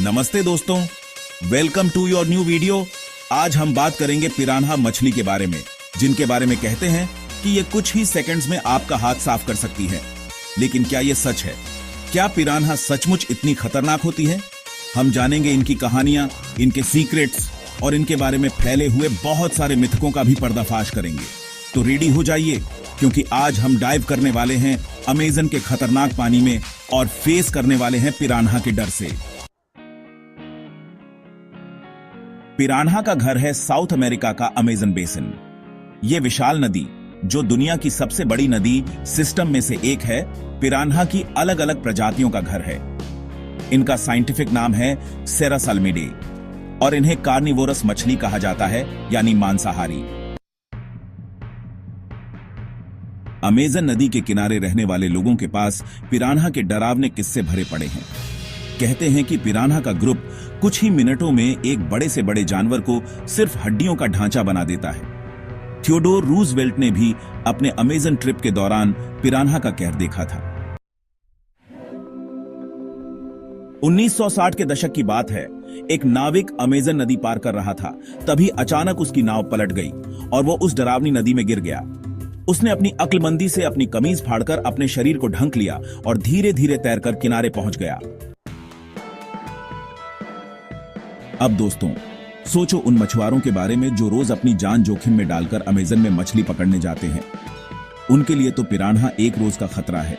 नमस्ते दोस्तों, welcome to your new video. आज हम बात करेंगे पिरान्हा मछली के बारे में, जिनके बारे में कहते हैं कि ये कुछ ही सेकंड्स में आपका हाथ साफ कर सकती है। लेकिन क्या ये सच है? क्या पिरान्हा सचमुच इतनी खतरनाक होती है? हम जानेंगे इनकी कहानियां, इनके सीक्रेट्स और इनके बारे में फैले हुए बहुत सारे मिथकों का भी पर्दाफाश करेंगे। तो रेडी हो जाइए, क्योंकि आज हम डाइव करने वाले हैं अमेज़न के खतरनाक पानी में और फेस करने वाले हैं पिरान्हा के डर से। पिरान्हा का घर है साउथ अमेरिका का अमेज़न बेसिन। यह विशाल नदी, जो दुनिया की सबसे बड़ी नदी सिस्टम में से एक है, पिरान्हा की अलग अलग प्रजातियों का घर है। इनका साइंटिफिक नाम है सेरासाल्मिडे और इन्हें कार्निवोरस मछली कहा जाता है, यानी मांसाहारी। अमेज़न नदी के किनारे रहने वाले लोगों के पास पिरान्हा के डरावने किस्से भरे पड़े हैं। कहते हैं कि पिरान्हा का ग्रुप कुछ ही मिनटों में एक बड़े से बड़े जानवर को सिर्फ हड्डियों का ढांचा बना देता है। थियोडोर रूजवेल्ट ने भी अपने अमेज़न ट्रिप के दौरान पिरान्हा का कहर देखा था। 1960 के दशक की बात है। एक नाविक अमेज़न नदी पार कर रहा था, तभी अचानक उसकी नाव पलट गई और वो उस डरावनी नदी में गिर गया। उसने अपनी अक्लमंदी से अपनी कमीज फाड़कर अपने शरीर को ढक लिया और धीरे धीरे तैरकर किनारे पहुंच गया। अब दोस्तों, सोचो उन मछुआरों के बारे में जो रोज अपनी जान जोखिम में डालकर अमेज़न में मछली पकड़ने जाते हैं। उनके लिए तो पिरान्हा एक रोज का खतरा है।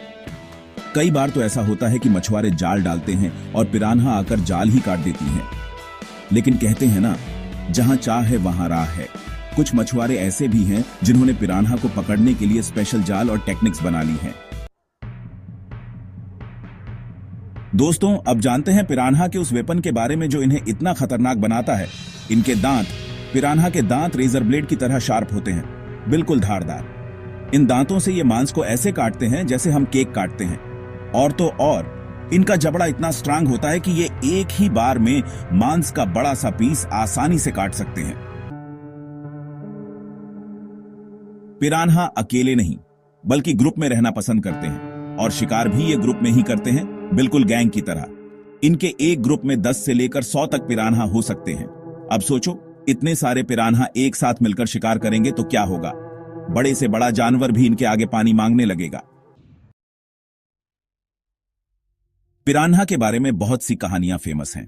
कई बार तो ऐसा होता है कि मछुआरे जाल डालते हैं और पिरान्हा आकर जाल ही काट देती हैं। लेकिन कहते हैं ना, जहां चाह है वहां राह है। कुछ मछुआरे ऐसे भी हैं जिन्होंने पिरान्हा को पकड़ने के लिए स्पेशल जाल और टेक्निक्स बना ली हैं। दोस्तों, अब जानते हैं पिरान्हा के उस वेपन के बारे में जो इन्हें इतना खतरनाक बनाता है। इनके दांत, पिरान्हा के दांत रेजर ब्लेड की तरह शार्प होते हैं, बिल्कुल धारदार। इन दांतों से ये मांस को ऐसे काटते हैं जैसे हम केक काटते हैं। और तो और इनका जबड़ा इतना स्ट्रांग होता है कि ये एक ही बार में मांस का बड़ा सा पीस आसानी से काट सकते हैं। पिरान्हा अकेले नहीं, बल्कि ग्रुप में रहना पसंद करते हैं और शिकार भी ये ग्रुप में ही करते हैं, बिल्कुल गैंग की तरह। इनके एक ग्रुप में 10 से लेकर 100 तक पिरान्हा हो सकते हैं। अब सोचो, इतने सारे पिरान्हा एक साथ मिलकर शिकार करेंगे तो क्या होगा? बड़े से बड़ा जानवर भी इनके आगे पानी मांगने लगेगा। पिरान्हा के बारे में बहुत सी कहानियां फेमस हैं।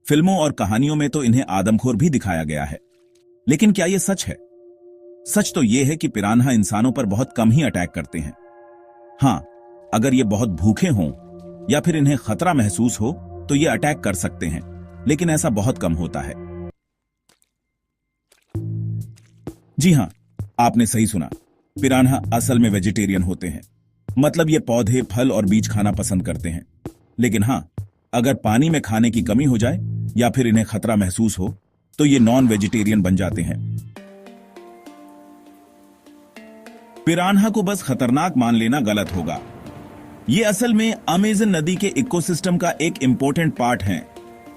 फिल्मों और कहानियों में तो इन्हें आदमखोर भी दिखाया गया है। लेकिन क्या यह सच है? सच तो यह है कि पिरान्हा इंसानों पर बहुत कम ही अटैक करते हैं। हां, अगर ये बहुत भूखे हों या फिर इन्हें खतरा महसूस हो तो ये अटैक कर सकते हैं, लेकिन ऐसा बहुत कम होता है। जी हां, आपने सही सुना, पिरान्हा असल में वेजिटेरियन होते हैं। मतलब ये पौधे, फल और बीज खाना पसंद करते हैं। लेकिन हां, अगर पानी में खाने की कमी हो जाए या फिर इन्हें खतरा महसूस हो तो ये नॉन वेजिटेरियन बन जाते हैं। पिरान्हा को बस खतरनाक मान लेना गलत होगा। ये असल में अमेज़न नदी के इकोसिस्टम का एक इंपॉर्टेंट पार्ट हैं।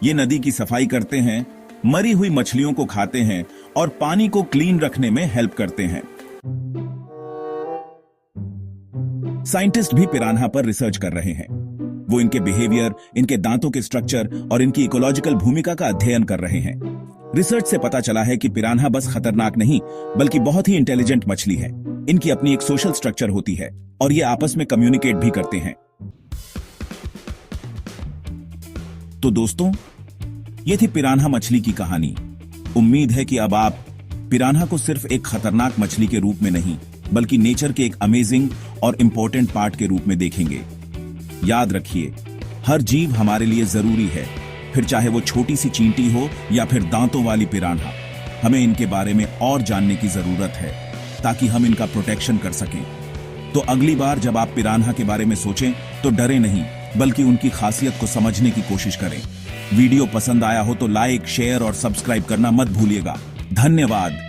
ये नदी की सफाई करते हैं, मरी हुई मछलियों को खाते हैं और पानी को क्लीन रखने में हेल्प करते हैं। साइंटिस्ट भी पिरान्हा पर रिसर्च कर रहे हैं। वो इनके बिहेवियर, इनके दांतों के स्ट्रक्चर और इनकी इकोलॉजिकल भूमिका का अध्ययन कर रहे हैं। रिसर्च से पता चला है कि पिरान्हा बस खतरनाक नहीं, बल्कि बहुत ही इंटेलिजेंट मछली है। इनकी अपनी एक सोशल स्ट्रक्चर होती है और ये आपस में कम्युनिकेट भी करते हैं। तो दोस्तों, ये थी पिरान्हा मछली की कहानी। उम्मीद है कि अब आप पिरान्हा को सिर्फ एक खतरनाक मछली के रूप में नहीं, बल्कि नेचर के एक अमेजिंग और इंपॉर्टेंट पार्ट के रूप में देखेंगे। याद रखिए, हर जीव हमारे लिए जरूरी है, फिर चाहे वो छोटी सी चींटी हो या फिर दांतों वाली पिरान्हा। हमें इनके बारे में और जानने की जरूरत है ताकि हम इनका प्रोटेक्शन कर सकें। तो अगली बार जब आप पिरान्हा के बारे में सोचें तो डरे नहीं, बल्कि उनकी खासियत को समझने की कोशिश करें। वीडियो पसंद आया हो तो लाइक, शेयर और सब्सक्राइब करना मत भूलिएगा। धन्यवाद।